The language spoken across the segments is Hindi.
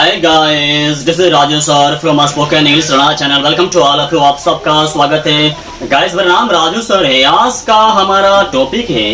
Hi guys, this is Raju sir from spoken English learner channel. Welcome to all of you. आप सबका स्वागत है गाइस। मेरा नाम राजू सर है। आज का हमारा टॉपिक है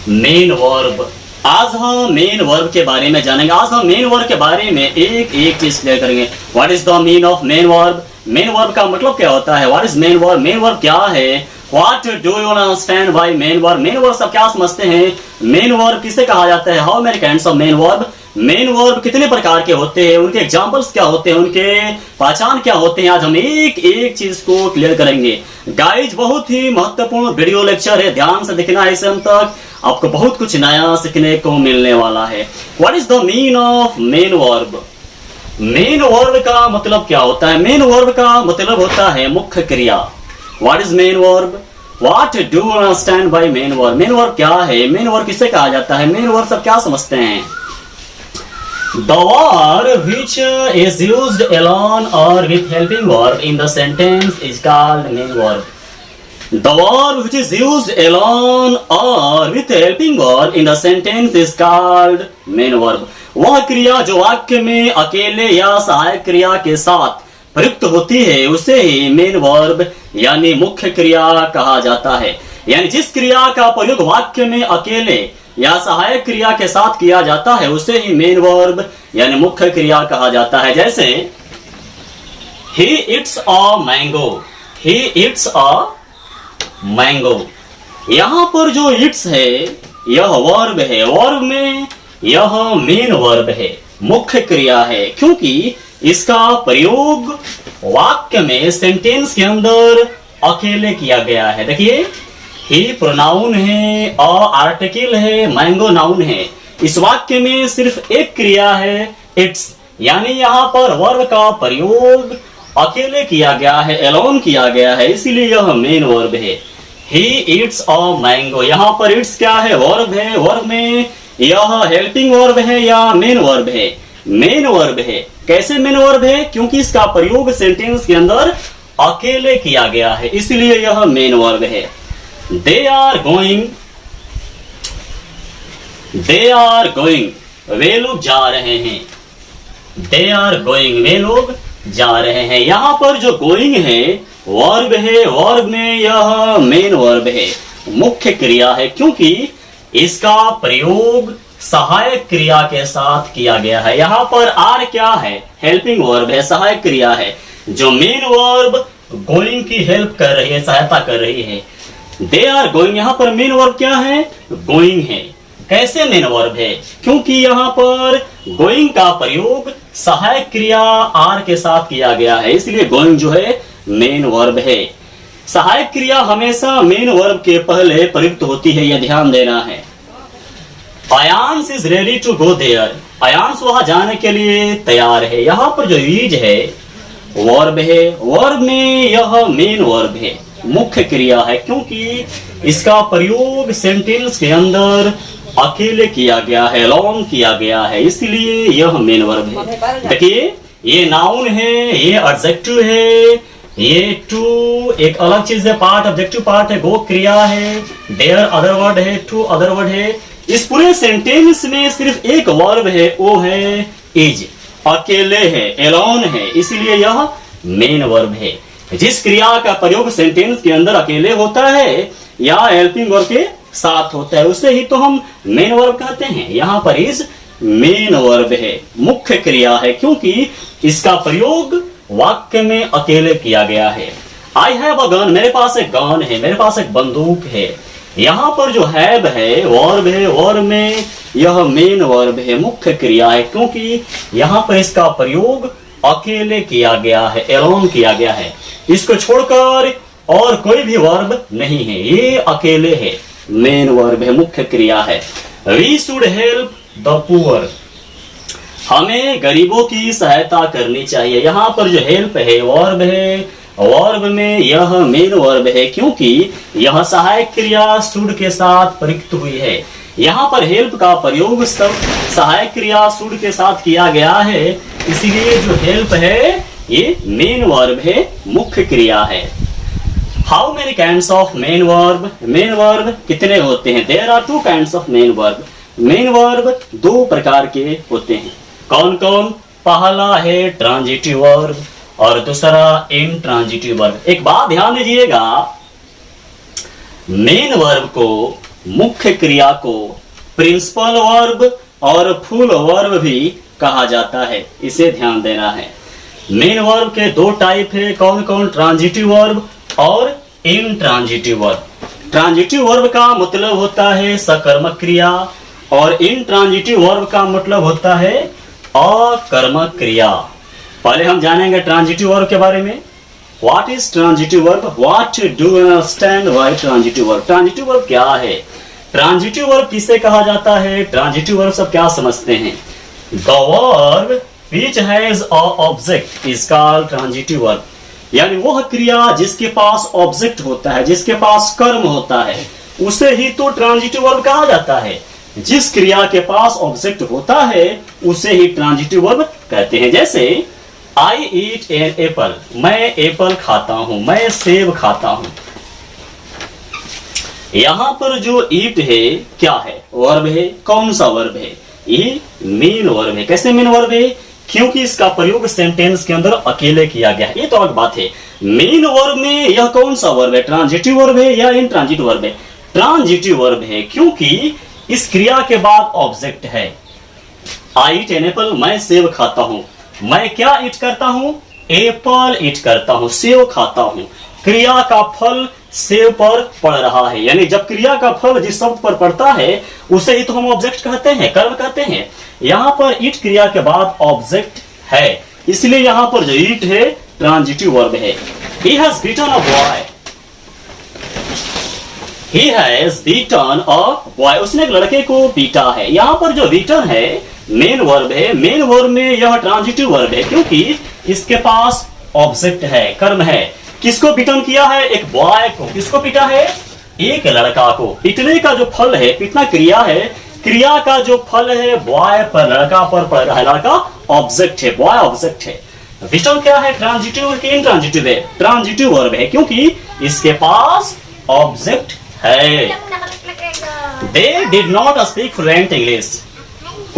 मेन वर्ब। आज हम मेन वर्ब के बारे में जानेंगे। आज हम मेन वर्ब के बारे में एक एक चीज क्लियर करेंगे। What is the mean of main verb? Main verb का मतलब क्या होता है? What is main verb? Main verb क्या है? What do you understand by main verb? Main verb सब क्या समझते हैं? मेन वर्ब किसे कहा जाता है? How many kinds of main verb? Main verb कितने प्रकार के होते हैं? उनके एग्जाम्पल्स क्या होते हैं? उनके पहचान क्या होते हैं? आज हम एक एक चीज को क्लियर करेंगे गाइज। बहुत ही महत्वपूर्ण वीडियो लेक्चर है, ध्यान से देखना है इसे अंत तक। आपको बहुत कुछ नया सीखने को मिलने वाला है। What is the mean of main verb? Main verb का मतलब क्या होता है? मेन वर्ब का मतलब होता है मुख्य क्रिया। What is main verb? What do you understand by main verb? Main verb क्या है? मेन वर्ब किसे कहा जाता है? मेन वर्ब सब क्या समझते हैं? The verb which is used alone or with helping verb in the sentence is called main verb. The verb which is used alone or with helping verb in the sentence is called main verb. वह क्रिया जो वाक्य में अकेले या सहायक क्रिया के साथ प्रयुक्त होती है उसे ही मेन वर्ब यानी मुख्य क्रिया कहा जाता है। यानी जिस क्रिया का प्रयोग वाक्य में अकेले या सहायक क्रिया के साथ किया जाता है उसे ही मेन वर्ब यानी मुख्य क्रिया कहा जाता है। जैसे he eats a mango, he eats a mango। यहां पर जो eats है यह वर्ब है। वर्ब में यह मेन वर्ब है, मुख्य क्रिया है, क्योंकि इसका प्रयोग वाक्य में सेंटेंस के अंदर अकेले किया गया है। देखिए ही प्रोनाउन है, आर्टिकल है, मैंगो नाउन है। इस वाक्य में सिर्फ एक क्रिया है इट्स, यानी यहाँ पर वर्ब का प्रयोग अकेले किया गया है, एलोन किया गया है, इसीलिए यह मेन वर्ब है। He eats a mango. यहाँ पर इट्स क्या है? वर्ब है। वर्ब में यह हेल्पिंग वर्ब है या मेन वर्ब है? मेन वर्ब है। कैसे मेन वर्ब है? क्योंकि इसका प्रयोग सेंटेंस के अंदर अकेले किया गया है, इसलिए यह मेन वर्ब है। They are going, they are going, वे लोग जा रहे हैं। दे आर गोइंग, वे लोग जा रहे हैं। यहां पर जो गोइंग है वर्ब है। वर्ब में यह मेन वर्ब है, मुख्य क्रिया है, क्योंकि इसका प्रयोग सहायक क्रिया के साथ किया गया है। यहाँ पर आर क्या है? हेल्पिंग वर्ब है, सहायक क्रिया है, जो मेन वर्ब गोइंग की हेल्प कर रही है, सहायता कर रही है। दे आर गोइंग, यहाँ पर मेन वर्ब क्या है? गोइंग है। कैसे मेन वर्ब है? क्योंकि यहाँ पर गोइंग का प्रयोग सहायक क्रिया आर के साथ किया गया है, इसलिए गोइंग जो है मेन वर्ब है। सहायक क्रिया हमेशा मेन वर्ब के पहले प्रयुक्त होती है, यह ध्यान देना है। Ayansh is ready to go there, Ayansh वहां जाने के लिए तैयार है। यहाँ पर जो इज है वर्ब है। वर्ब में यह मेन वर्ब है, मुख्य क्रिया है, क्योंकि इसका प्रयोग सेंटेंस के अंदर अकेले किया गया है, एलोन किया गया है, इसलिए यह मेन वर्ब है। देखिए ये नाउन है, ये एडजेक्टिव है, ये टू एक अलग चीज है, पार्ट ऑब्जेक्टिव पार्ट है, गो क्रिया है, देयर अदर वर्ड है, टू अदर वर्ड है। इस पूरे सेंटेंस में सिर्फ एक वर्ब है, वो है इज, अकेले है, एलोन है, इसलिए यह मेन वर्ब है। जिस क्रिया का प्रयोग सेंटेंस के अंदर अकेले होता है या हेल्पिंग वर्ब के साथ होता है उसे ही तो हम मेन वर्ब कहते हैं। यहाँ पर इज मेन वर्ब है, मुख्य क्रिया है, क्योंकि इसका प्रयोग वाक्य में अकेले किया गया है। आई हैव अ गन, मेरे पास एक गन है, मेरे पास एक बंदूक है। यहाँ पर जो हैव है वर्ब है। वर्ब में यह मेन वर्ब है, मुख्य क्रिया है, क्योंकि यहाँ पर इसका प्रयोग अकेले किया गया है, एलोन किया गया है। इसको छोड़कर और कोई भी वर्ब नहीं है, ये अकेले है, मेन वर्ब है, मुख्य क्रिया है। We should help the poor, हमें गरीबों की सहायता करनी चाहिए। यहाँ पर जो हेल्प है वर्ब है। वर्ब में यह मेन वर्ब है, क्योंकि यह सहायक क्रिया शुड के साथ प्रयुक्त हुई है। यहाँ पर हेल्प का प्रयोग सब सहायक क्रिया शुड के साथ किया गया है, इसीलिए जो हेल्प है ये मेन वर्ब है, मुख्य क्रिया है। How many kinds of main verb? Main verb कितने होते हैं? There are two kinds of main verb. Main verb दो प्रकार के होते हैं। कौन कौन? पहला है ट्रांजिटिव वर्ब और दूसरा इंट्रांजिटिव वर्ब। एक बात ध्यान दीजिएगा, मेन वर्ब को, मुख्य क्रिया को प्रिंसिपल वर्ब और फुल वर्ब भी कहा जाता है, इसे ध्यान देना है। मेन वर्ब के दो टाइप है, कौन कौन? ट्रांजिटिव वर्ब और इंट्रांजिटिव वर्ब। ट्रांजिटिव वर्ब का मतलब होता है सकर्मक क्रिया और इंट्रांजिटिव वर्ब का मतलब होता है अकर्मक क्रिया। पहले हम जानेंगे ट्रांजिटिव वर्ब के बारे में। What is transitive verb? What do you understand bye transitive verb? Transitive verb क्या है? ट्रांजिटिव वर्ब किसे कहा जाता है? ट्रांजिटिव वर्ब सब क्या समझते हैं? The verb which has a object is called transitive verb। यानी वह क्रिया जिसके पास ऑब्जेक्ट होता है, जिसके पास कर्म होता है, उसे ही तो ट्रांजिटिव वर्ब कहा जाता है। जिस क्रिया के पास ऑब्जेक्ट होता है उसे ही ट्रांजिटिव वर्ब कहते हैं। जैसे आई ईट एन एप्पल, मैं एप्पल खाता हूं, मैं सेब खाता हूं। यहां पर जो ईट है क्या है? वर्ब है। कौन सा वर्ब है? ये मेन वर्ब है। कैसे मेन वर्ब है? क्योंकि इसका प्रयोग सेंटेंस के अंदर अकेले किया गया है। ये तो अलग बात है। मेन वर्ब में यह कौन सा वर्ब है? ट्रांजिटिव वर्ब है या इंट्रांजिटिव वर्ब है? ट्रांजिटिव वर्ब है, क्योंकि इस क्रिया के बाद ऑब्जेक्ट है। आई ईट एन एप्पल, मैं सेब खाता हूं। मैं क्या ईट करता हूं? एप्पल ईट करता हूं, सेब खाता हूं। क्रिया का फल सेब पर पड़ रहा है, यानी जब क्रिया का फल जिस शब्द पर पड़ता है उसे ही तो हम ऑब्जेक्ट कहते हैं, कर्म कहते हैं। यहां पर ईट क्रिया के बाद ऑब्जेक्ट है, इसलिए यहां पर जो ईट है ट्रांजिटिव वर्ब है। He has beaten a boy। He has beaten a boy। उसने एक लड़के को पीटा है। यहां पर जो beaten है मेन वर्ब है। मेन वर्ब में यह ट्रांजिटिव वर्ब है, क्योंकि इसके पास ऑब्जेक्ट है, कर्म है। किसको पीटन किया है? एक बॉय को। किसको पीटा है? एक लड़का को। पीटने का जो फल है, पीटना क्रिया है, क्रिया का जो फल है बॉय पर, लड़का पर पड़ रहा है। लड़का ऑब्जेक्ट है, बॉय ऑब्जेक्ट है। विस्टन क्या है? ट्रांजिटिव है कि इंट्रांजिटिव है? ट्रांजिटिव वर्ब है, क्योंकि इसके पास ऑब्जेक्ट है। They did not speak fluent English.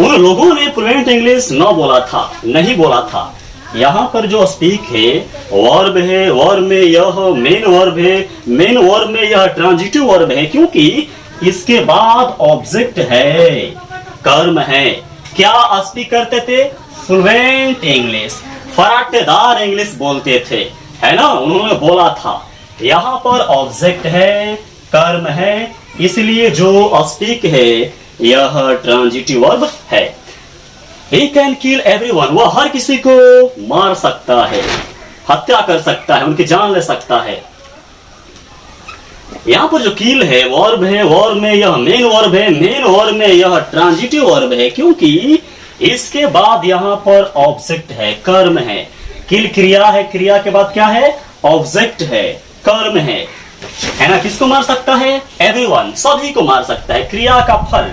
उन लोगों ने फ्लुएंट इंग्लिश न बोला था, नहीं बोला था। यहां पर जो स्पीक है वर्ब है, वर्ब में यह मेन वर्ब है, मेन वर्ब में यह ट्रांजिटिव वर्ब है, क्योंकि इसके बाद ऑब्जेक्ट है, कर्म है। क्या स्पीक करते थे? फ्लुएंट इंग्लिश, फराटेदार इंग्लिश बोलते थे, है ना, उन्होंने बोला था। यहां पर ऑब्जेक्ट है, कर्म है, इसलिए जो स्पीक है यह ट्रांजिटिव वर्ब है। He can kill everyone। वह हर किसी को मार सकता है, हत्या कर सकता है, उनकी जान ले सकता है। यहां पर जो किल है वर्ब है, वर्ब में यह मेन वर्ब है, मेन वर्ब में यह ट्रांजिटिव वर्ब है, क्योंकि इसके बाद यहां पर ऑब्जेक्ट है, कर्म है। किल क्रिया है, क्रिया के बाद क्या है? ऑब्जेक्ट है, कर्म है ना। किसको मार सकता है? एवरीवन, सभी को मार सकता है। क्रिया का फल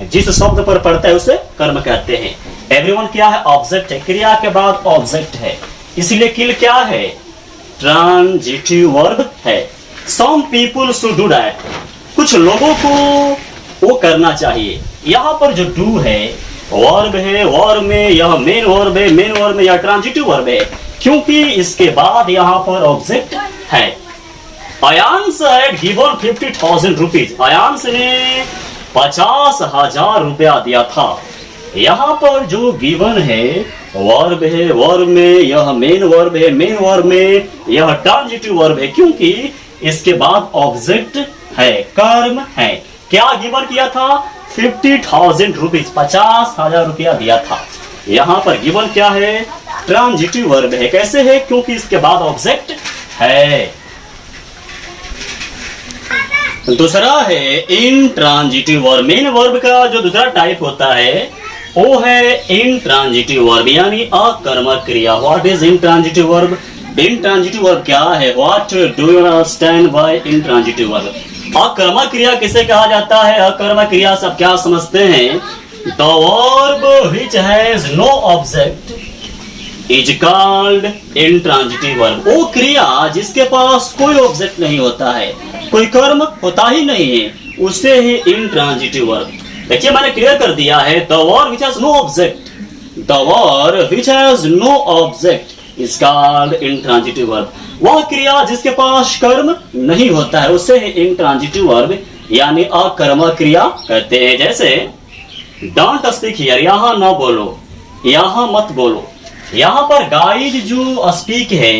जिस शब्द पर पड़ता है उसे कर्म कहते हैं। एवरीवन क्या है? ऑब्जेक्ट है, क्रिया के बाद ऑब्जेक्ट है, इसलिए किल क्या है? ट्रांजिटिव वर्ब है। सम पीपुल शुड डू दैट। कुछ लोगों को वो करना चाहिए। यहां पर जो डू है वर्ब है, वर्ब में यह मेन वर्ब है, मेन वर्ब में यह ट्रांजिटिव वर्ब है, क्योंकि इसके बाद यहां पर ऑब्जेक्ट है। Ayansh had given 50,000 rupees. Ayansh ने 50,000 रुपया दिया था। यहां पर जो गिवन है वर्ब है, वर्ब में यह मेन वर्ब है, मेन वर्ब में यह ट्रांजिटिव वर्ब है, क्योंकि इसके बाद ऑब्जेक्ट है, कर्म है। क्या गिवन किया था? 50,000 रुपीज, 50,000 रुपया दिया था। यहां पर गिवन क्या है? ट्रांजिटिव वर्ब है। कैसे है? क्योंकि इसके बाद ऑब्जेक्ट है। दूसरा है इंट्रांजिटिव वर्ब। मेन वर्ब का जो दूसरा टाइप होता है वो है इंट्रांजिटिव वर्ब, यानी अकर्मक क्रिया। What is intransitive verb? Intransitive verb क्या है? What do you understand by intransitive verb? अकर्मक क्रिया किसे कहा जाता है? अकर्मक क्रिया सब क्या समझते हैं? The verb which has no object is called intransitive verb. वो क्रिया जिसके पास कोई ऑब्जेक्ट नहीं होता है, कोई कर्म होता ही नहीं है, उसे ही इंट्रांजिटिव वर्ब। देखिए मैंने क्लियर कर दिया है, the verb which has no object. The The verb which has no object is called intransitive verb. वह क्रिया जिसके पास कर्म नहीं होता है उसे intransitive verb यानी अकर्मक क्रिया कहते हैं। जैसे डोंट स्पीक हियर, यहाँ न बोलो, यहाँ मत बोलो। यहाँ पर गाइज जो स्पीक है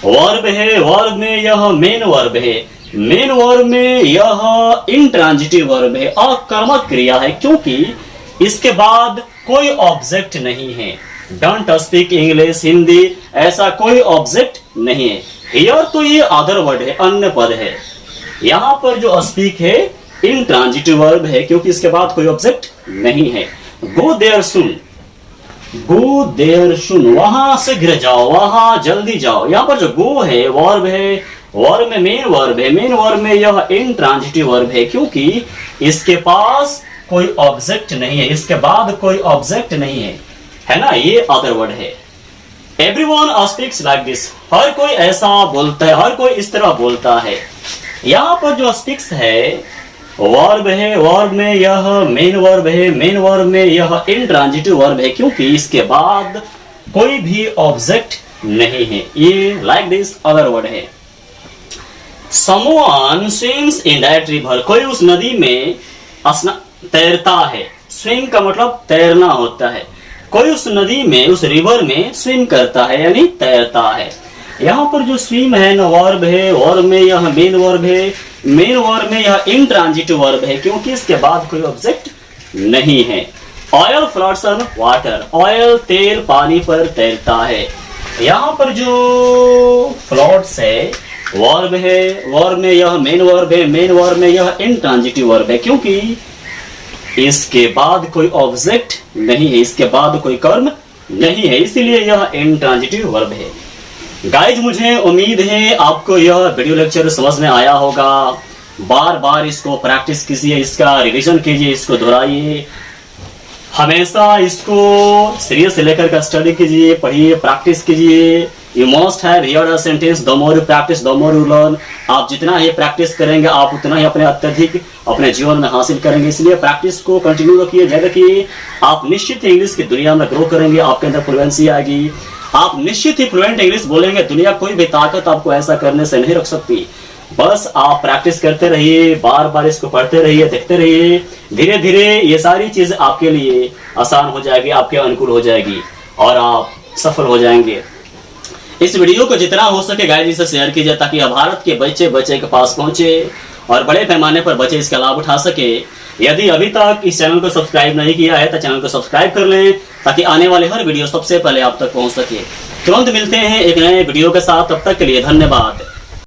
वर्ब है, वर्ब में यह मेन वर्ब है, मेन वर्ब में यह इंट्रांजिटिव वर्ब है, अकर्मक क्रिया है क्योंकि इसके बाद कोई ऑब्जेक्ट नहीं है। डोंट स्पीक इंग्लिश, हिंदी, ऐसा कोई ऑब्जेक्ट नहीं है। हियर तो ये अदर वर्ड है, अन्य पद है। यहाँ पर जो स्पीक है इंट्रांजिटिव वर्ब है क्योंकि इसके बाद कोई ऑब्जेक्ट नहीं है। Go there soon, go there सुन, वहां शीघ्र जाओ, वहां जल्दी जाओ। यहाँ पर जो गो है वर्ब है, वर्ब में मेन वर्ब है, मेन वर्ब में यह इंट्रांजिटिव वर्ब है क्योंकि इसके पास कोई ऑब्जेक्ट नहीं है, इसके बाद कोई ऑब्जेक्ट नहीं है ना, ये अदर वर्ड है। एवरीवन स्पीक्स लाइक दिस, हर कोई ऐसा बोलता है, हर कोई इस तरह बोलता है। यहाँ पर जो स्पीक्स है वर्ब है, वर्ब में यह मेन वर्ब है, मेन वर्ब में यह इंट्रांजिटिव वर्ब है क्योंकि इसके बाद कोई भी ऑब्जेक्ट नहीं है, ये लाइक दिस अदर वर्ड है। Someone swims in that river, कोई उस नदी में तैरता है। स्विम का मतलब तैरना होता है। कोई उस नदी में, उस रिवर में स्विम करता है यानी तैरता है। यहाँ पर जो स्विम है ना वर्ब है, वर्ब में यह मेन वर्ब है, मेन वर्ब में यह इंट्रांजिटिव वर्ब है क्योंकि इसके बाद कोई ऑब्जेक्ट नहीं है। Oil floats on water, oil तेल पानी पर तैरता है। यहाँ पर जो फ्लोट्स है वर्ब है, वर्ब में यह मेन वर्ब है, मेन वर्ब में यह इंट्रांजिटिव वर्ब है क्योंकि इसके बाद कोई ऑब्जेक्ट नहीं है, इसके बाद कोई कर्म नहीं है, इसलिए यह इंट्रांजिटिव वर्ब है। गाइज मुझे उम्मीद है आपको यह वीडियो लेक्चर समझ में आया होगा। बार बार इसको प्रैक्टिस कीजिए, इसका रिवीजन कीजिए, इसको दोहराइए, हमेशा इसको सीरियस लेकर का स्टडी कीजिए, पढ़िए, प्रैक्टिस कीजिए। You must have here a sentence, the more you practice the more you learn. आप जितना ये प्रैक्टिस करेंगे आप उतना ही अपने अत्यधिक अपने जीवन में हासिल करेंगे, इसलिए प्रैक्टिस को कंटिन्यू रखिए, जारी रखिए। आप निश्चित ही इंग्लिश की दुनिया में ग्रो करेंगे, आपके अंदर फ्लुएंसी आएगी, आप निश्चित ही फ्लुएंट इंग्लिश बोलेंगे। दुनिया कोई भी ताकत आपको ऐसा करने से नहीं रख सकती। बस आप प्रैक्टिस करते रहिए, बार बार इसको पढ़ते रहिए, देखते रहिए, धीरे धीरे ये सारी चीज आपके लिए आसान हो जाएगी, आपके अनुकूल हो जाएगी और आप सफल हो जाएंगे। इस वीडियो को जितना हो सके गाइस इसे शेयर कीजिए ताकि भारत के बच्चे के पास पहुंचे और बड़े पैमाने पर बच्चे इसका लाभ उठा सके। यदि अभी तक इस चैनल को सब्सक्राइब नहीं किया है तो चैनल को सब्सक्राइब कर लें ताकि आने वाले हर वीडियो सबसे पहले आप तक पहुंच सके। तुरंत मिलते हैं एक नए वीडियो के साथ, तब तक के लिए धन्यवाद।